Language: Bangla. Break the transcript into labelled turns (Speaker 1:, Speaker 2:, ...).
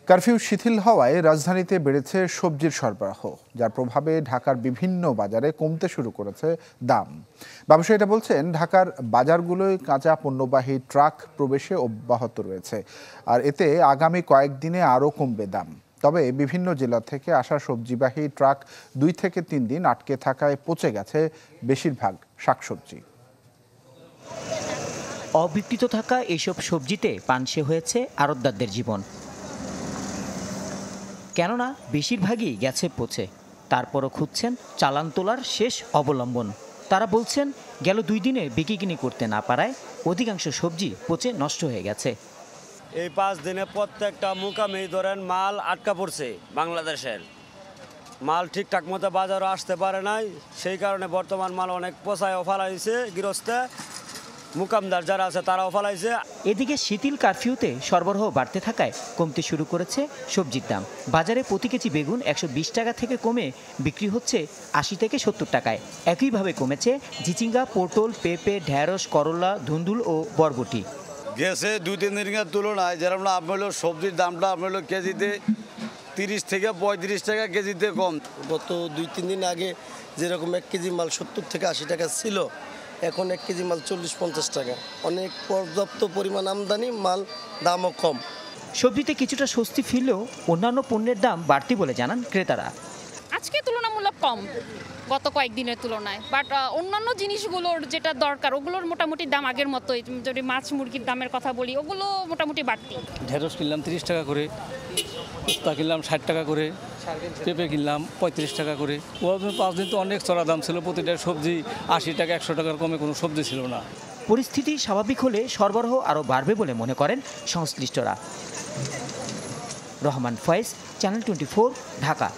Speaker 1: কারফিউ শিথিল হওয়ায় রাজধানীতে বেড়েছে সবজির সরবরাহ, যার প্রভাবে ঢাকার বিভিন্ন বাজারে কমতে শুরু করেছে দাম। ব্যবসায়ীরা বলছেন, ঢাকার বাজারগুলোয় কাঁচা পণ্যবাহী ট্রাক প্রবেশে অব্যাহত রয়েছে, আর এতে আগামী কয়েকদিনে আরও কমবে দাম। তবে বিভিন্ন জেলা থেকে আসা সবজিবাহী ট্রাক 2 থেকে 3 দিন আটকে থাকায় পচে গেছে বেশিরভাগ শাকসবজি।
Speaker 2: অবিকৃত থাকা এইসব সবজিতে পানসে হয়েছে আড়তদারদের জীবন, কেননা বেশিরভাগই গেছে পচে। তারপরও খুঁজছেন চালান তোলার শেষ অবলম্বন। তারা বলছেন, গেল 2 দিনে বিক্রি করতে না পারায় অধিকাংশ সবজি পচে নষ্ট হয়ে গেছে।
Speaker 3: এই 5 দিনে প্রত্যেকটা মুকামেই ধরেন মাল আটকা পড়ছে। বাংলাদেশের মাল ঠিকঠাক মতো বাজারও আসতে পারে নাই, সেই কারণে বর্তমান মাল অনেক পচায়ও ফেলাইছে গৃহস্থে, মুকামদার যারা আছে তারাও ফেলাইছে।
Speaker 2: এদিকে শিথিল কারফিউতে সরবরাহ বাড়তে থাকায় কমতে শুরু করেছে সবজির দাম। বাজারে প্রতি কেজি বেগুন 120 টাকা থেকে কমে বিক্রি হচ্ছে 80 থেকে 70 টাকায়। একইভাবে কমেছে ঝিচিঙ্গা, পটল, পেঁপে, ঢেঁড়স, করলা, ধুন্দুল ও বরবটি।
Speaker 4: গেছে 2-3 দিনের তুলনায় যেরকম আপনার সবজির দামটা আপনার কেজিতে 30 থেকে 35 টাকা কেজিতে কম।
Speaker 5: গত 2-3 দিন আগে যেরকম 1 কেজি মাল 70 থেকে 80 টাকা ছিল, এখন 1 কেজি মাল 40-50 টাকা। অনেক পর্যাপ্ত পরিমাণ আমদানি, মাল দামও কম।
Speaker 2: সবজিতে কিছুটা স্বস্তি ফিরলেও অন্যান্য পণ্যের দাম বাড়তি বলে জানান ক্রেতারা।
Speaker 6: আজকে তুলনামূলক কম গত কয়েকদিনের তুলনায়, বাট অন্যান্য জিনিসগুলোর যেটা দরকার ওগুলোর মোটামুটি দাম আগের মতোই। যদি মাছ মুরগির দামের কথা বলি, ওগুলো মোটামুটি বাড়তি।
Speaker 7: ঢেঁড়স কিনলাম 30 টাকা করে, উস্তা কিনলাম 60 টাকা করে, পেঁপে কিনলাম 35 টাকা করে। 5 দিন তো অনেক চড়া দাম ছিল, প্রতিটা সবজি 80 টাকা 100 টাকার কমে কোনো সবজি ছিল না।
Speaker 2: পরিস্থিতি স্বাভাবিক হলে সরবরাহ আরও বাড়বে বলে মনে করেন সংশ্লিষ্টরা। রহমান ফয়েজ, চ্যানেল 24, ঢাকা।